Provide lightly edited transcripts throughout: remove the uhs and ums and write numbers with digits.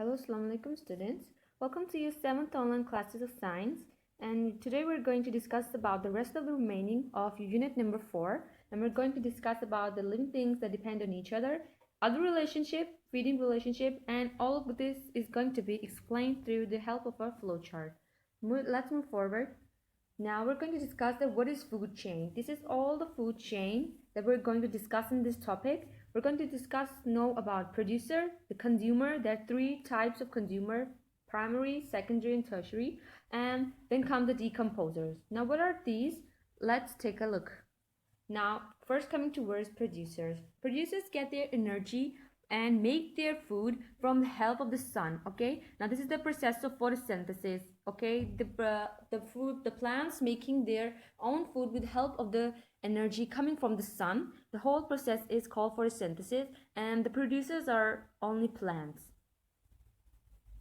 Hello, Assalamu alaikum students. Welcome to your 7th online classes of science, and today we're going to discuss about the rest of the remaining of unit number 4, and we're going to discuss about the living things that depend on each other relationship, feeding relationship, and all of this is going to be explained through the help of a flowchart. Let's move forward. Now we're going to discuss what is food chain. This is all the food chain that we're going to discuss in this topic. We're going to know about producer, the consumer. There are 3 types of consumer: primary, secondary, and tertiary. And then come the decomposers. Now what are these? Let's take a look. Now first coming towards producers. Producers get their energy and make their food from the help of the sun. Okay, now this is the process of photosynthesis. Okay, the plants making their own food with help of the energy coming from the sun. The whole process is called photosynthesis, and the producers are only plants.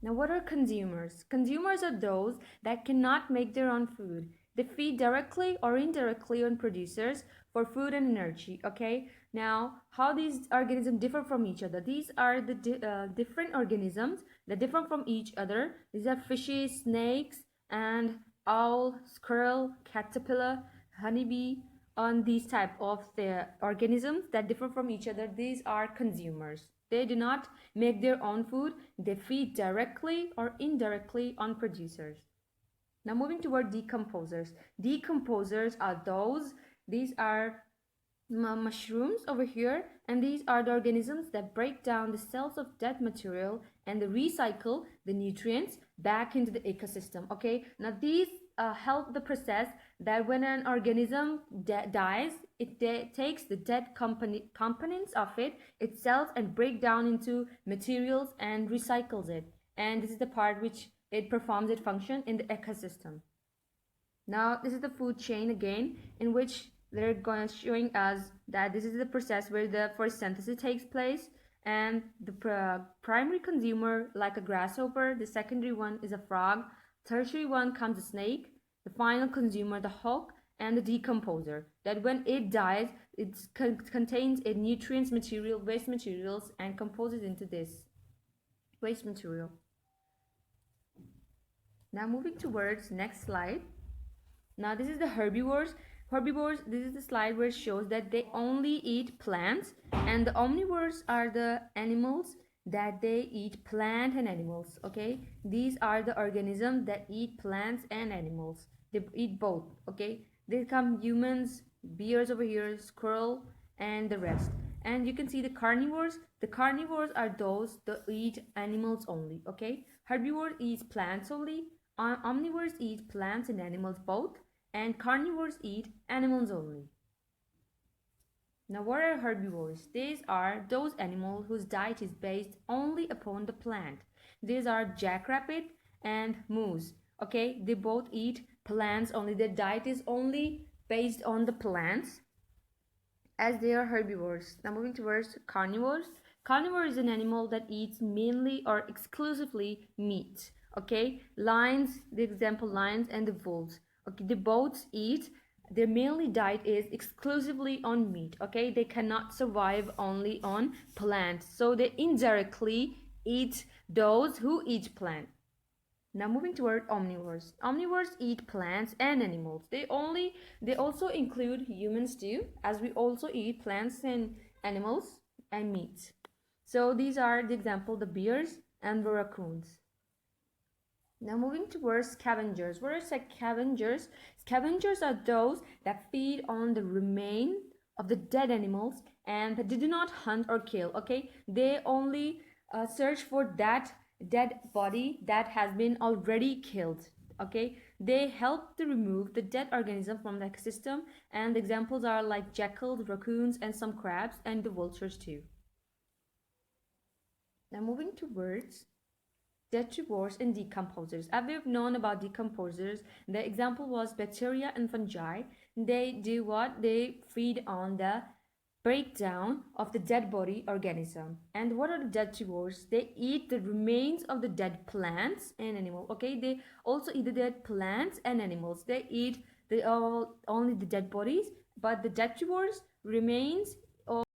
Now what are consumers? Consumers are those that cannot make their own food. They feed directly or indirectly on producers for food and energy. Okay, now how these organisms differ from each other? These are the different organisms that differ from each other. These are fishes, snakes, and owl, squirrel, caterpillar, honeybee. On these type of the organisms that differ from each other, these are consumers. They do not make their own food. They feed directly or indirectly on producers. Now moving toward decomposers. Decomposers are these are mushrooms over here, and these are the organisms that break down the cells of dead material and they recycle the nutrients back into the ecosystem. Okay, now these help the process that when an organism dies, it takes the dead components of it itself and break down into materials and recycles it, and this is the part which it performs its function in the ecosystem. Now this is the food chain again, in which they're going to showing us that this is the process where the photosynthesis takes place, and the primary consumer like a grasshopper, the secondary one is a frog, tertiary one comes a snake, the final consumer the hawk, and the decomposer that when it dies it contains a nutrients material, waste materials, and composes into this waste material. Now moving towards next slide. Now this is the herbivores. Herbivores, this is the slide where it shows that they only eat plants, and the omnivores are the animals that they eat plant and animals. Okay, these are the organisms that eat plants and animals. They eat both. Okay, they come humans, bears over here, squirrel, and the rest. And you can see the carnivores. The carnivores are those that eat animals only. Okay, herbivores eat plants only. Omnivores eat plants and animals both, and carnivores eat animals only. Now what are herbivores? These are those animals whose diet is based only upon the plant. These are jackrabbit and moose. Okay, they both eat plants only. Their diet is only based on the plants, as they are herbivores. Now moving towards carnivores. Carnivore is an animal that eats mainly or exclusively meat. Okay, lions, the example lions and the wolves. Okay, they both eat, their mainly diet is exclusively on meat. Okay, they cannot survive only on plants, so they indirectly eat those who eat plant. Now moving toward omnivores. Omnivores eat plants and animals. They also include humans too, as we also eat plants and animals and meat. So these are the example, the bears and the raccoons. Now moving towards scavengers. What are scavengers? Scavengers are those that feed on the remains of the dead animals, and they do not hunt or kill. Okay, they only search for that dead body that has been already killed. Okay, they help to remove the dead organism from the ecosystem, and the examples are like jackals, raccoons, and some crabs, and the vultures too. Now moving towards detritivores and decomposers. As we've known about decomposers, the example was bacteria and fungi. They do what? They feed on the breakdown of the dead body organism. And what are the detritivores? They eat the remains of the dead plants and animals. Okay, they also eat the dead plants and animals. They eat only the dead bodies, but the detritivores remains